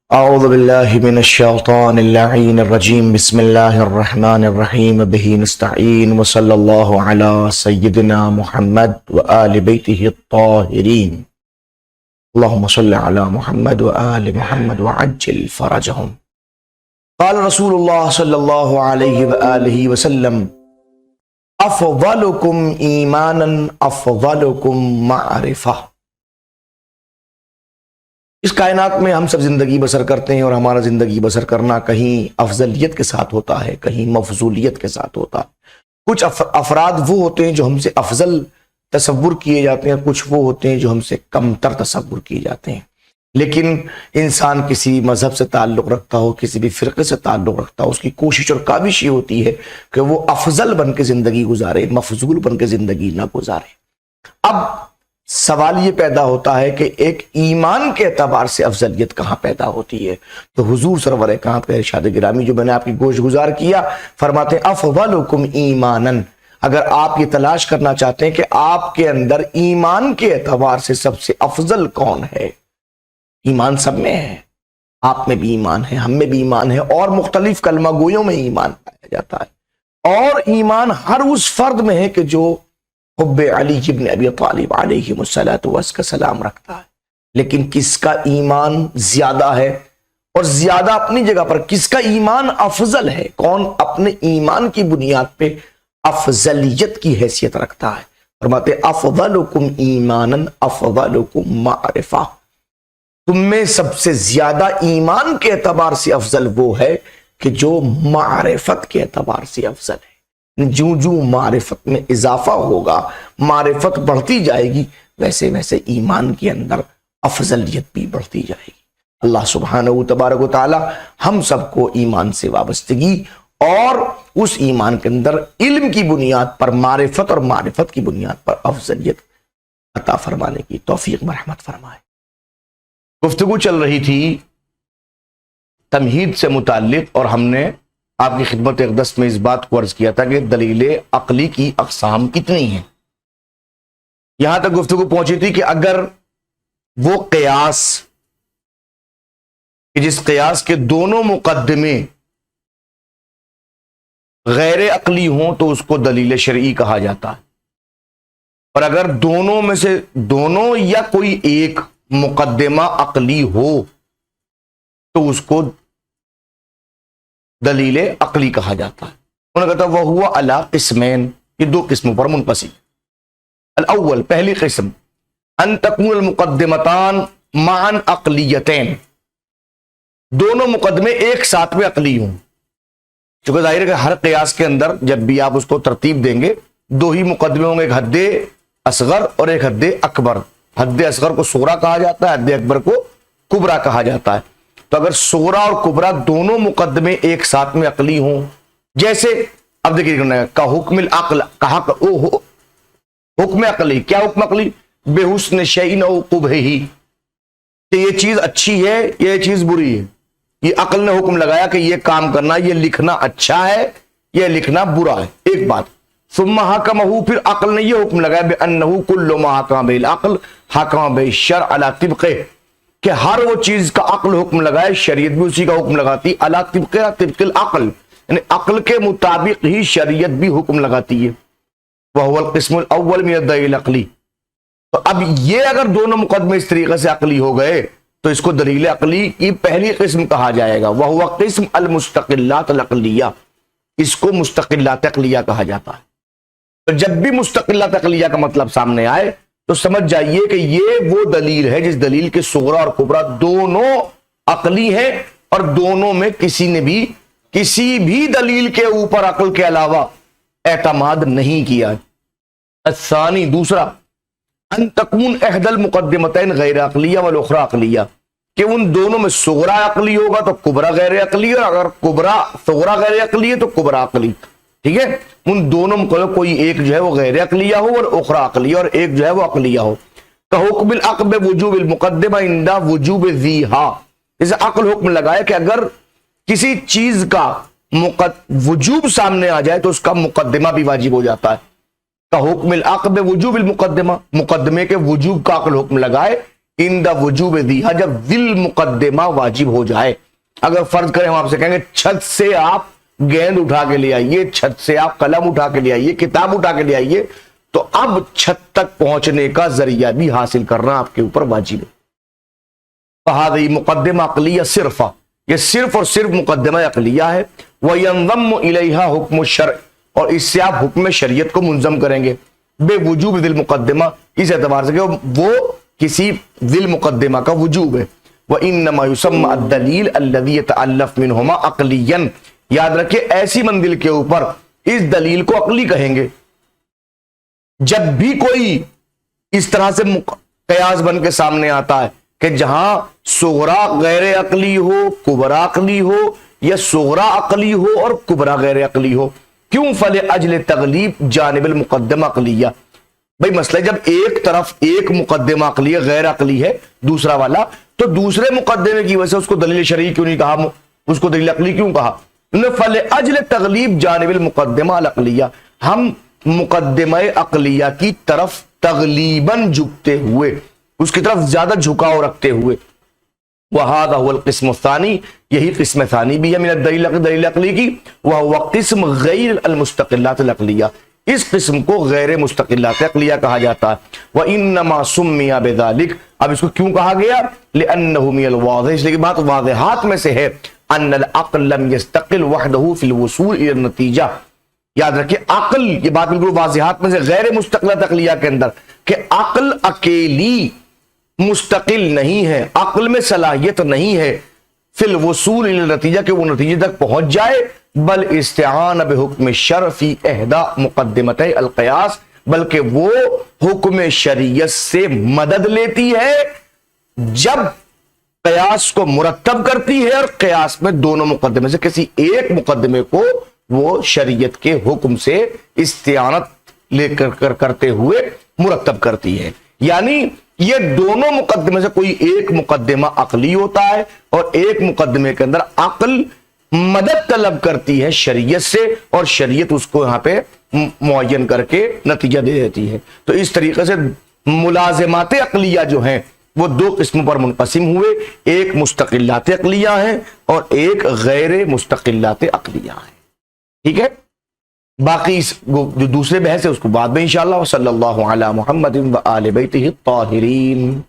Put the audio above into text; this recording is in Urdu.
اعوذ باللہ من الشیطان اللعین الرجیم بسم اللہ الرحمن الرحیم بہ نستعین وصلی اللہ علی سیدنا محمد وآل بیتہ الطاہرین اللہم صلی علی محمد وآل محمد وعجل فرجہم۔ قال رسول اللہ صلی اللہ علیہ وآلہ وسلم افضلکم ایمانا افضلکم معرفہ۔ اس کائنات میں ہم سب زندگی بسر کرتے ہیں اور ہمارا زندگی بسر کرنا کہیں افضلیت کے ساتھ ہوتا ہے، کہیں مفضولیت کے ساتھ ہوتا ہے۔ کچھ افراد وہ ہوتے ہیں جو ہم سے افضل تصور کیے جاتے ہیں، کچھ وہ ہوتے ہیں جو ہم سے کم تر تصور کیے جاتے ہیں۔ لیکن انسان کسی مذہب سے تعلق رکھتا ہو، کسی بھی فرقے سے تعلق رکھتا ہو، اس کی کوشش اور کاوش یہ ہوتی ہے کہ وہ افضل بن کے زندگی گزارے، مفضول بن کے زندگی نہ گزارے۔ اب سوال یہ پیدا ہوتا ہے کہ ایک ایمان کے اعتبار سے افضلیت کہاں پیدا ہوتی ہے؟ تو حضور سرور کہاں پہ ارشاد گرامی جو میں نے آپ کی گوش گزار کیا، فرماتے ہیں افضلکم ایمانا۔ اگر آپ یہ تلاش کرنا چاہتے ہیں کہ آپ کے اندر ایمان کے اعتبار سے سب سے افضل کون ہے، ایمان سب میں ہے، آپ میں بھی ایمان ہے، ہم میں بھی ایمان ہے، اور مختلف کلمہ گویوں میں ایمان پایا جاتا ہے، اور ایمان ہر اس فرد میں ہے کہ جو حب علی ابن ابی طالب علیہ السلام رکھتا ہے۔ لیکن کس کا ایمان زیادہ ہے اور زیادہ اپنی جگہ پر کس کا ایمان افضل ہے، کون اپنے ایمان کی بنیاد پہ افضلیت کی حیثیت رکھتا ہے؟ فرماتے افضلکم ایمانا افضلکم معرفہ۔ تم میں سب سے زیادہ ایمان کے اعتبار سے افضل وہ ہے کہ جو معرفت کے اعتبار سے افضل ہے۔ جو معرفت میں اضافہ ہوگا، معرفت بڑھتی جائے گی، ویسے ویسے ایمان کے اندر افضلیت بھی بڑھتی جائے گی۔ اللہ سبحانہ و تبارک و تعالی ہم سب کو ایمان سے وابستگی اور اس ایمان کے اندر علم کی بنیاد پر معرفت اور معرفت کی بنیاد پر افضلیت عطا فرمانے کی توفیق مرحمت فرمائے۔ گفتگو چل رہی تھی تمہید سے متعلق، اور ہم نے آپ کی خدمت اقدس میں اس بات کو عرض کیا تھا کہ دلیل عقلی کی اقسام کتنی ہیں۔ یہاں تک گفتگو پہنچی تھی کہ اگر وہ قیاس کہ جس قیاس کے دونوں مقدمے غیر عقلی ہوں تو اس کو دلیل شرعی کہا جاتا ہے، اور اگر دونوں میں سے دونوں یا کوئی ایک مقدمہ عقلی ہو تو اس کو دلیل عقلی کہا جاتا ہے۔ انہوں نے کہا وَهُوَ عَلَىٰ قِسْمَيْن، یہ دو قسموں پر منقسم۔ الاول، پہلی قسم، ان تکون المقدمتان معا عقلیتین، دونوں مقدمے ایک ساتھ میں عقلی ہوں۔ چونکہ ظاہر ہے کہ ہر قیاس کے اندر جب بھی آپ اس کو ترتیب دیں گے دو ہی مقدمے ہوں گے، ایک حد اصغر اور ایک حد اکبر۔ حد اصغر کو صغرا کہا جاتا ہے، حد اکبر کو کبرا کہا جاتا ہے۔ تو اگر صغرا اور کبرا دونوں مقدمے ایک ساتھ میں عقلی ہوں، جیسے اب دیکھیے کا حکم العقل، کہا حکم عقلی، کیا حکم عقلی؟ بے حسن شیء او قبحہ، کہ یہ چیز اچھی ہے یہ چیز بری ہے۔ یہ عقل نے حکم لگایا کہ یہ کام کرنا، یہ لکھنا اچھا ہے یہ لکھنا برا ہے، ایک بات۔ ثم حکمہ، پھر عقل نے یہ حکم لگایا بانہ کل ما حکم بہ العقل حکم بہ الشرع علی طبقہ، کہ ہر وہ چیز کا عقل حکم لگائے شریعت بھی اسی کا حکم لگاتی، علی طبقہ طبق العقل، یعنی عقل کے مطابق ہی شریعت بھی حکم لگاتی ہے۔ وہو القسم الاول من الدلیل العقلی۔ تو اب یہ اگر دونوں مقدمے اس طریقے سے عقلی ہو گئے تو اس کو دلیل عقلی کی پہلی قسم کہا جائے گا۔ وہو قسم المستقلات العقلیہ، اس کو مستقلات عقلیہ کہا جاتا ہے۔ تو جب بھی مستقلات عقلیہ کا مطلب سامنے آئے تو سمجھ جائیے کہ یہ وہ دلیل ہے جس دلیل کے صغرا اور کبرا دونوں عقلی ہیں، اور دونوں میں کسی بھی دلیل کے اوپر عقل کے علاوہ اعتماد نہیں کیا۔ الثانی، دوسرا، ان تکون احد المقدمتین غیر عقلیہ والاخری عقلیہ، کہ ان دونوں میں صغرا عقلی ہوگا تو کبرا غیر عقلی، اور اگر صغرا غیر عقلی ہے تو کبرا عقلی، ٹھیک ہے؟ ان دونوں میں کوئی ایک جو ہے وہ غیر عقلیہ ہو اور اخرى عقلیہ، اور ایک جو ہے وہ عقلیہ ہو۔ کہ حکم العقل وجوب المقدمہ عند وجوب ذیہا، جیسے عقل حکم لگایا کہ اگر کسی چیز کا وجوب سامنے آ جائے تو اس کا مقدمہ بھی واجب ہو جاتا ہے۔ کہ حکم العقل وجوب المقدمہ، مقدمے کے وجوب کا عقل حکم لگائے عند وجوب دیہا، جب ذل مقدمہ واجب ہو جائے. اگر فرض کریں ہم آپ سے کہیں گے چھت سے آپ گیند اٹھا کے لے آئیے، چھت سے آپ قلم اٹھا کے لے آئیے، کتاب اٹھا کے لے آئیے، تو اب چھت تک پہنچنے کا ذریعہ بھی حاصل کرنا آپ کے اوپر واجب ہے. فہذہ مقدمہ عقلیہ صرفہ، یہ صرف اور صرف مقدمہ عقلیہ ہے. وینضم الیہا حکم الشرع، اور اس سے آپ حکم شریعت کو منظم کریں گے. بے وجوب ذی المقدمہ، اس اعتبار سے کہ وہ کسی ذی المقدمہ کا وجوب ہے. وانما یسمى الدلیل الذی یتألف منہما عقلیا، یاد رکھیں ایسی منزل کے اوپر اس دلیل کو عقلی کہیں گے. جب بھی کوئی اس طرح سے قیاس بن کے سامنے آتا ہے کہ جہاں صغرا غیر عقلی ہو کبرا عقلی ہو، یا صغرا عقلی ہو اور کبرا غیر عقلی ہو، کیوں؟ فلأجل تغلیب جانب المقدمہ عقلیہ. بھئی مسئلہ جب ایک طرف ایک مقدمہ عقلی غیر عقلی ہے دوسرا والا، تو دوسرے مقدمے کی وجہ سے اس کو دلیل شرعی کیوں نہیں کہا، اس کو دلیل عقلی کیوں کہا؟ فلأجل تغلیب جانب المقدمہ العقلیہ، ہم مقدمہ عقلیہ کی طرف تغلیباً جھکتے ہوئے، اس کی طرف زیادہ جھکاؤ رکھتے ہوئے. وَهَذَا هُوَ الْقِسْمُ الثَّانِي، یہی قسم ثانی بھی ہے من الدلیل عقلی کی. وَهُوَ قسم غیر المستقلات العقلیہ، اس قسم کو غیر مستقلات عقلیہ کہا جاتا ہے. وَإِنَّمَا سُمِّيَ بِذَلِكَ، اب اس کو کیوں کہا گیا؟ لِأَنَّهُ مِنَ الْوَاضِحِ، اس لیے کہ بات واضحات میں سے ہے. أَنَّ الْعَقْلَ لَمْ يَسْتَقِلْ وَحْدَهُ فِي الْوُصُولِ إِلَى النَّتِيجَةِ، یاد رکھیں عقل، یہ بات بالکل واضحات میں سے غیر مستقلات عقلیہ کے اندر، کہ عقل اکیلی مستقل نہیں ہے، عقل میں صلاحیت نہیں ہے فی الوصول الی النتیجہ کہ وہ نتیجے تک پہنچ جائے، بل استعان بحکم الشرع فی احدی مقدمتي القیاس، بلکہ وہ حکم شریعت سے مدد لیتی ہے جب قیاس کو مرتب کرتی ہے، اور قیاس میں دونوں مقدمے سے کسی ایک مقدمے کو وہ شریعت کے حکم سے استعانت لے کر کرتے ہوئے مرتب کرتی ہے. یعنی یہ دونوں مقدمے سے کوئی ایک مقدمہ عقلی ہوتا ہے، اور ایک مقدمے کے اندر عقل مدد طلب کرتی ہے شریعت سے، اور شریعت اس کو یہاں پہ معین کر کے نتیجہ دے دیتی ہے. تو اس طریقے سے ملازمات عقلیہ جو ہیں وہ دو قسموں پر منقسم ہوئے، ایک مستقلات عقلیہ ہیں اور ایک غیر مستقلات عقلیہ ہیں. ٹھیک ہے، باقی جو دوسرے بحث ہے اس کو بعد میں انشاءاللہ. صلی اللہ علی محمد و آل بیتہ الطاہرین.